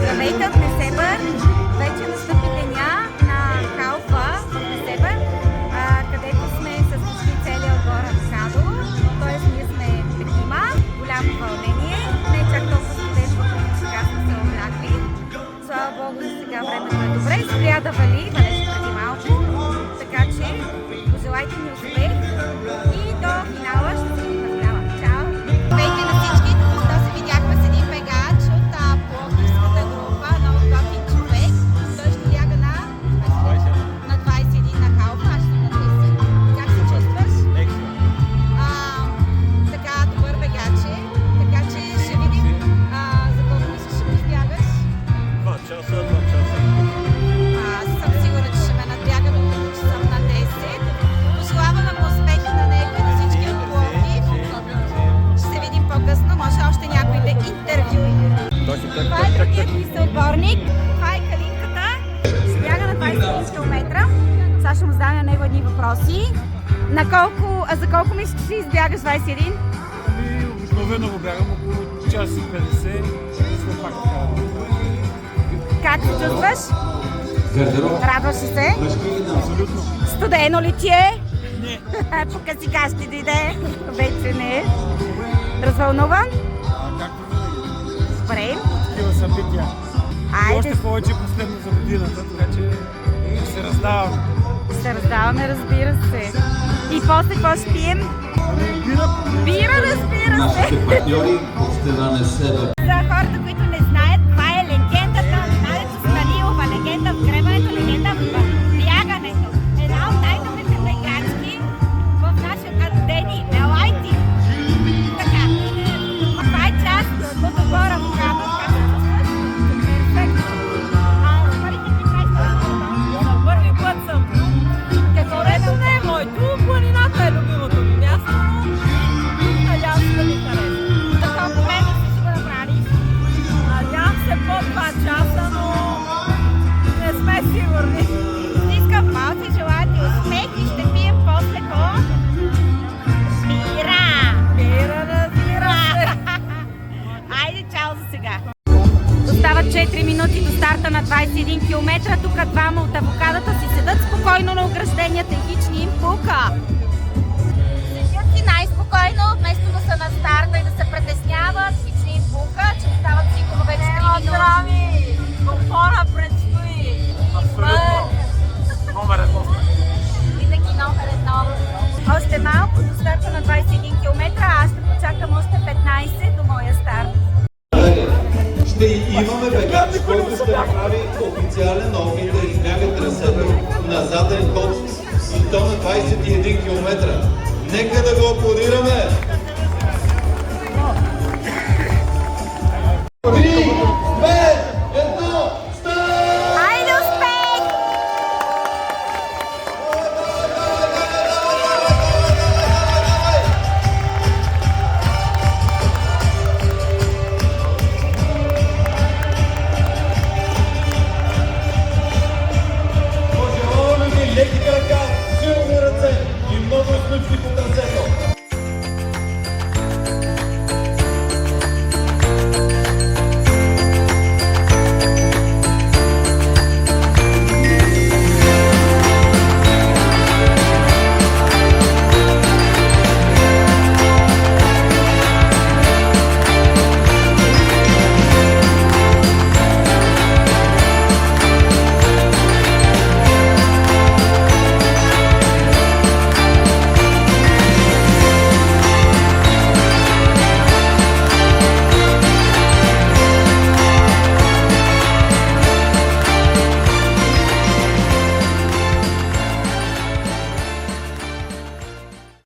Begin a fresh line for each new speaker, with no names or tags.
Здравейте от Несебър! Вече настъпи деня на халфа в Несебър, където сме с почти целия отбор Авокадо. Тоест ние сме петима, голямо вълнение, не чак толкова студент, въпреки че сега сме се облякли. Слава Богу, за сега времето е добре, спря да вали, валеше преди малко, така че пожелайте ни успех и до финала ще се видим на финала. Чао! Здравейте на всички! Току-що се видяхме с един бегач от пловдивската група, много готин човек. Той ще бяга на 21 на халфа, аз ще на 30. Как се чувстваш? Така, добър бегач е. Така че ще видим за колко мислиш ще избягаш.
2 часа, 2 часа.
Аз съм сигурна, че ще ме надбяга, докато че съм на 10. Пожелаваме му успехи на него и на всички от Пловдив. Ще се видим по-късно, може още някой да интервюира. Това е другият ми съотборник. Това е Калинката. Ще бяга на 21 км. Сега ще му задам на него едни въпроси. За колко мислиш, че ще избягаш 21?
Обикновено го бягам около час и 50. След пак така.
Как се чувстваш? Радваш ли се?
Абсолютно.
Студено ли ти е?
Не.
Пока сега ще дойде. Вече не. Развълнуван?
Както винаги.
Добре.
Такива събития. И
Айде.
още повече последно за годината, така че ще се раздаваме.
Ще раздаваме, разбира се. И после какво ще пием?
Бира.
Бира, разбира се.
Нашите партньори от страна Несебър.
За хората, които не знаят, това е легендата на Надеца Станилова. Легенда в гребането, легенда в бягането. Една от най-добрите бегачки в нашия град Дени. Елайти! Така. Това е част от отбора Авокадо. Как се чувстваш? Перфектно. Първите ти
За първи път съм тук.
какво
Морето не е моето, планината е любимото ми място, но надявам се да ми хареса.
За колко време ще го направиш?
Надявам се по 2 часа, но не сме сигурни.
Стискам палци, желая ти успех и ще пием после по бира!
Бира, разбира се.
Айде, чао за сега! Остават 4 минути до старта на 21 км. Тук двама от авокадата си седат спокойно на огражденията и хич ни им пука. Седят си най-спокойно, вместо да са на старта и да се притесняват, хич ни им пука, че остават сигурно вече 3 минути.
Здрави! Комфора предстои.
Номер 1.
Винаги номер 1. Още малко до старта на 21 км, а аз ще почакам още 15 до моя старт.
Ще имаме бегач, който ще направи официален опит да избяга трасето на заден ход и то на 21 км. Нека да го аплодираме!